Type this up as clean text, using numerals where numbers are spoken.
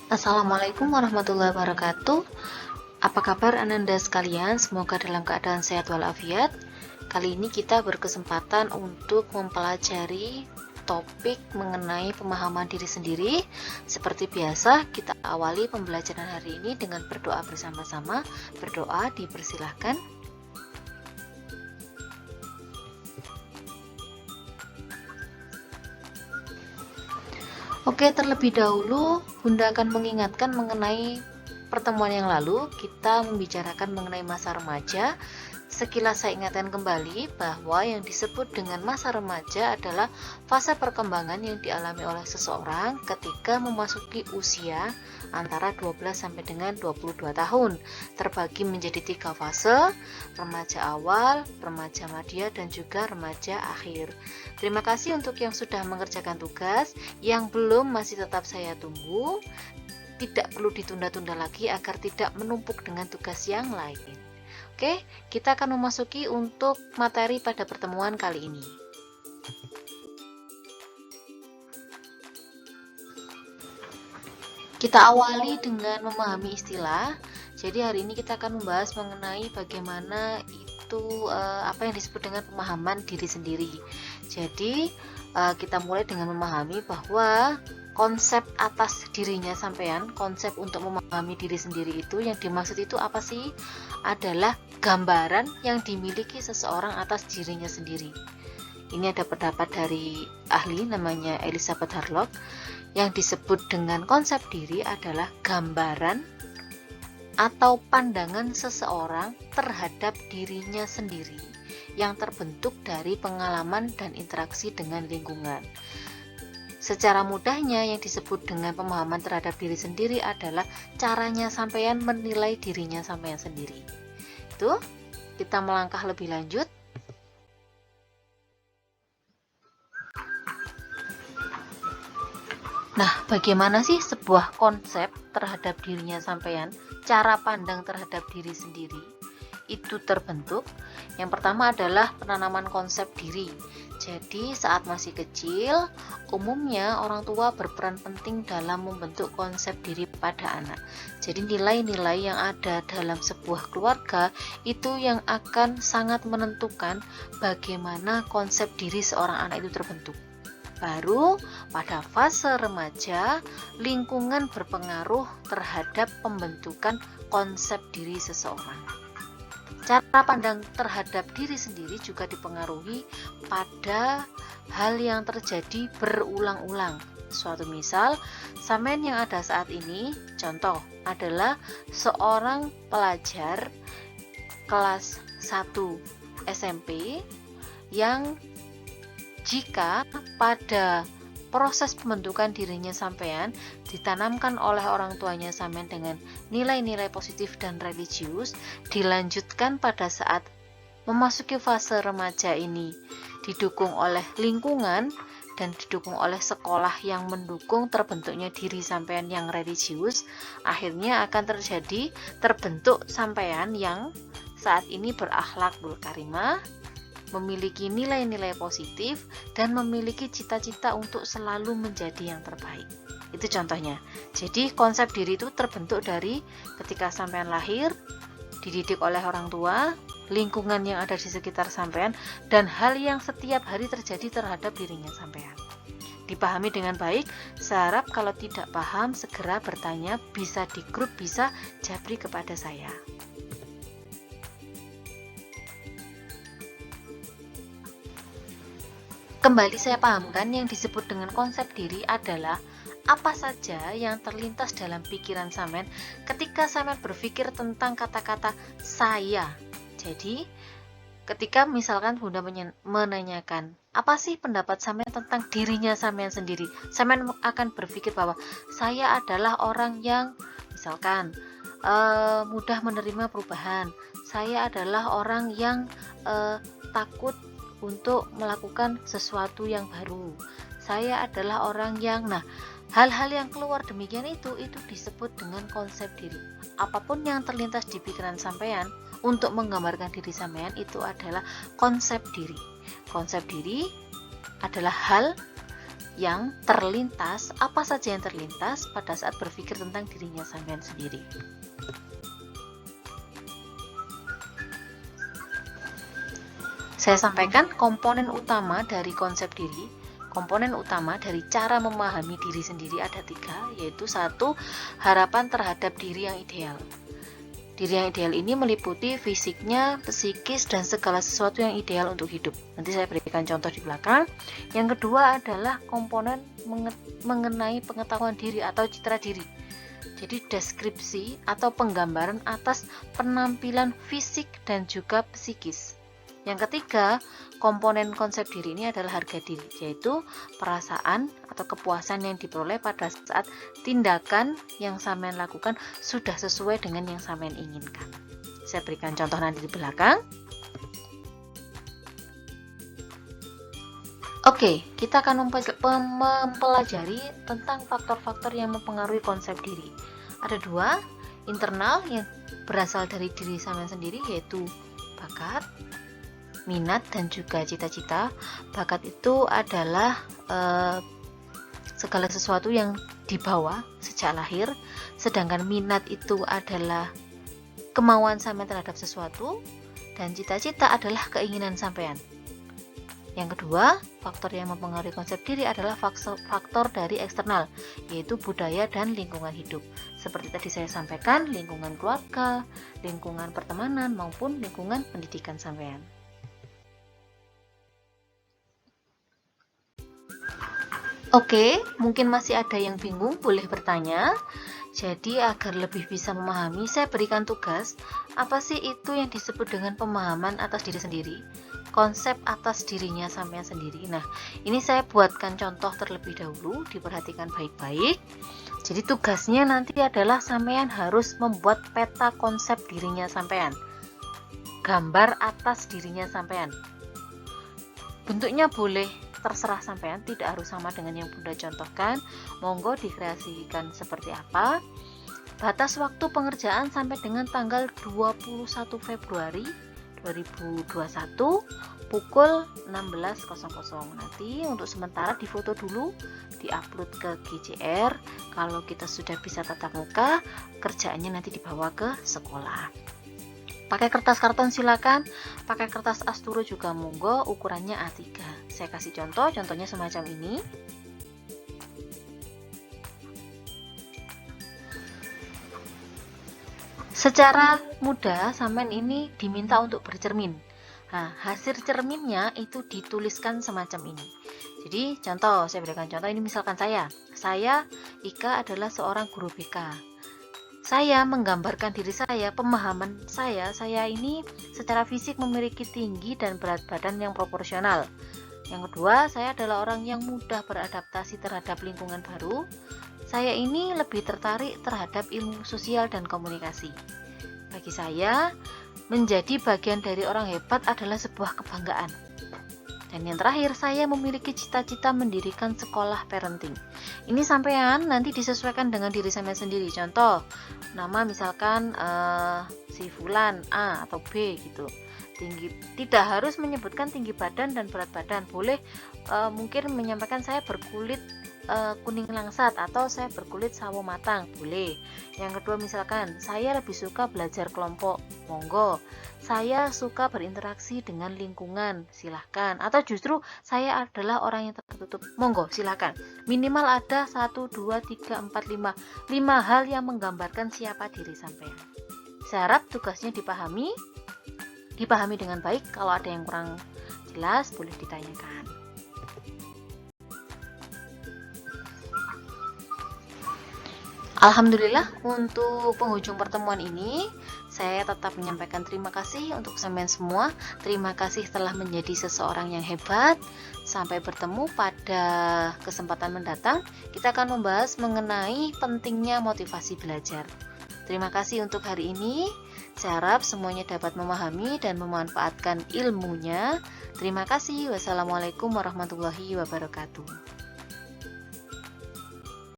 Assalamualaikum warahmatullahi wabarakatuh. Apa kabar Ananda sekalian? Semoga dalam keadaan sehat walafiat. Kali ini kita berkesempatan untuk mempelajari topik mengenai pemahaman diri sendiri. Seperti biasa, kita awali pembelajaran hari ini dengan berdoa bersama-sama. Berdoa dipersilahkan. Oke, terlebih dahulu Bunda akan mengingatkan mengenai pertemuan yang lalu kita membicarakan mengenai masa remaja. Sekilas saya ingatkan kembali bahwa yang disebut dengan masa remaja adalah fase perkembangan yang dialami oleh seseorang ketika memasuki usia antara 12 sampai dengan 22 tahun. Terbagi menjadi 3 fase: remaja awal, remaja madya, dan juga remaja akhir. Terima kasih untuk yang sudah mengerjakan tugas. Yang belum masih tetap saya tunggu. Tidak perlu ditunda-tunda lagi agar tidak menumpuk dengan tugas yang lain. Oke, kita akan memasuki untuk materi pada pertemuan kali ini. Kita awali dengan memahami istilah. Jadi hari ini kita akan membahas mengenai bagaimana itu apa yang disebut dengan pemahaman diri sendiri. Jadi kita mulai dengan memahami bahwa konsep atas dirinya sampean, konsep untuk memahami diri sendiri itu yang dimaksud itu apa sih? Adalah gambaran yang dimiliki seseorang atas dirinya sendiri. Ini ada pendapat dari ahli namanya Elizabeth Harlock. Yang disebut dengan konsep diri adalah gambaran atau pandangan seseorang terhadap dirinya sendiri yang terbentuk dari pengalaman dan interaksi dengan lingkungan. Secara mudahnya yang disebut dengan pemahaman terhadap diri sendiri adalah caranya sampean menilai dirinya sampean sendiri. Itu kita melangkah lebih lanjut. Nah, bagaimana sih sebuah konsep terhadap dirinya sampean, cara pandang terhadap diri sendiri itu terbentuk? Yang pertama adalah penanaman konsep diri. Jadi saat masih kecil, umumnya orang tua berperan penting dalam membentuk konsep diri pada anak. Jadi nilai-nilai yang ada dalam sebuah keluarga itu yang akan sangat menentukan bagaimana konsep diri seorang anak itu terbentuk. Baru pada fase remaja, lingkungan berpengaruh terhadap pembentukan konsep diri seseorang. Cara pandang terhadap diri sendiri juga dipengaruhi pada hal yang terjadi berulang-ulang. Suatu misal, sampean yang ada saat ini, contoh adalah seorang pelajar kelas 1 SMP yang jika pada proses pembentukan dirinya sampean ditanamkan oleh orang tuanya sampean dengan nilai-nilai positif dan religius, dilanjutkan pada saat memasuki fase remaja ini, didukung oleh lingkungan dan didukung oleh sekolah yang mendukung terbentuknya diri sampean yang religius, akhirnya akan terbentuk sampean yang saat ini berakhlakul karimah, memiliki nilai-nilai positif, dan memiliki cita-cita untuk selalu menjadi yang terbaik. Itu contohnya. Jadi konsep diri itu terbentuk dari ketika sampean lahir, dididik oleh orang tua, lingkungan yang ada di sekitar sampean, dan hal yang setiap hari terjadi terhadap dirinya sampean. Dipahami dengan baik. Saya harap kalau tidak paham segera bertanya, bisa di grup, bisa japri kepada saya. Kembali saya pahamkan, yang disebut dengan konsep diri adalah apa saja yang terlintas dalam pikiran sampean ketika sampean berpikir tentang kata-kata saya. Jadi, ketika misalkan Bunda menanyakan, apa sih pendapat sampean tentang dirinya sampean sendiri? Sampean akan berpikir bahwa saya adalah orang yang misalkan mudah menerima perubahan. Saya adalah orang yang takut untuk melakukan sesuatu yang baru. Saya adalah orang yang, hal-hal yang keluar demikian itu disebut dengan konsep diri. Apapun yang terlintas di pikiran sampean untuk menggambarkan diri sampean itu adalah konsep diri. Konsep diri adalah hal yang terlintas, apa saja yang terlintas pada saat berpikir tentang dirinya sampean sendiri. Saya sampaikan komponen utama dari konsep diri, komponen utama dari cara memahami diri sendiri ada 3, yaitu 1, harapan terhadap diri yang ideal. Diri yang ideal ini meliputi fisiknya, psikis, dan segala sesuatu yang ideal untuk hidup. Nanti saya berikan contoh di belakang. Yang kedua adalah komponen mengenai pengetahuan diri atau citra diri. Jadi deskripsi atau penggambaran atas penampilan fisik dan juga psikis. Yang ketiga, komponen konsep diri ini adalah harga diri, yaitu perasaan atau kepuasan yang diperoleh pada saat tindakan yang sampean lakukan sudah sesuai dengan yang sampean inginkan. Saya berikan contoh nanti di belakang. Oke, kita akan mempelajari tentang faktor-faktor yang mempengaruhi konsep diri. Ada 2, internal yang berasal dari diri sampean sendiri, yaitu bakat, minat, dan juga cita-cita. Bakat itu adalah segala sesuatu yang dibawa sejak lahir, sedangkan minat itu adalah kemauan sampean terhadap sesuatu, dan cita-cita adalah keinginan sampean. Yang kedua, faktor yang mempengaruhi konsep diri adalah faktor dari eksternal, yaitu budaya dan lingkungan hidup. Seperti tadi saya sampaikan, lingkungan keluarga, lingkungan pertemanan, maupun lingkungan pendidikan sampean. Oke, mungkin masih ada yang bingung, boleh bertanya. Jadi agar lebih bisa memahami, saya berikan tugas, apa sih itu yang disebut dengan pemahaman atas diri sendiri? Konsep atas dirinya sampean sendiri. Nah, ini saya buatkan contoh terlebih dahulu, diperhatikan baik-baik. Jadi tugasnya nanti adalah sampean harus membuat peta konsep dirinya sampean. Gambar atas dirinya sampean. Bentuknya boleh terserah sampean, tidak harus sama dengan yang Bunda contohkan. Monggo dikreasikan seperti apa. Batas waktu pengerjaan sampai dengan tanggal 21 Februari 2021 pukul 16.00. Nanti untuk sementara difoto dulu, diupload ke GCR. Kalau kita sudah bisa tatap muka, kerjaannya nanti dibawa ke sekolah. Pakai kertas karton silakan, pakai kertas asturo juga monggo, ukurannya A3. Saya kasih contohnya semacam ini. Secara mudah, sampean ini diminta untuk bercermin. Nah, hasil cerminnya itu dituliskan semacam ini. Jadi, saya berikan contoh ini, misalkan saya Ika adalah seorang guru BK. Saya menggambarkan diri saya, pemahaman saya ini secara fisik memiliki tinggi dan berat badan yang proporsional. Yang kedua, saya adalah orang yang mudah beradaptasi terhadap lingkungan baru. Saya ini lebih tertarik terhadap ilmu sosial dan komunikasi. Bagi saya, menjadi bagian dari orang hebat adalah sebuah kebanggaan. Dan yang terakhir, saya memiliki cita-cita mendirikan sekolah parenting. Ini sampean nanti disesuaikan dengan diri sampean sendiri. Contoh, nama misalkan si Fulan A atau B gitu. Tidak harus menyebutkan tinggi badan dan berat badan. Boleh mungkin menyampaikan saya berkulit kuning langsat atau saya berkulit sawo matang, boleh. Yang kedua misalkan saya lebih suka belajar kelompok, monggo. Saya suka berinteraksi dengan lingkungan, silahkan. Atau justru saya adalah orang yang tertutup, monggo silahkan. Minimal ada 1, 2, 3, 4, 5 hal yang menggambarkan siapa diri sampean. Saya harap tugasnya dipahami dengan baik. Kalau ada yang kurang jelas boleh ditanyakan. Alhamdulillah, untuk penghujung pertemuan ini saya tetap menyampaikan terima kasih untuk sampean semua. Terima kasih telah menjadi seseorang yang hebat. Sampai bertemu pada kesempatan mendatang. Kita akan membahas mengenai pentingnya motivasi belajar. Terima kasih untuk hari ini. Saya harap semuanya dapat memahami dan memanfaatkan ilmunya. Terima kasih. Wassalamualaikum warahmatullahi wabarakatuh.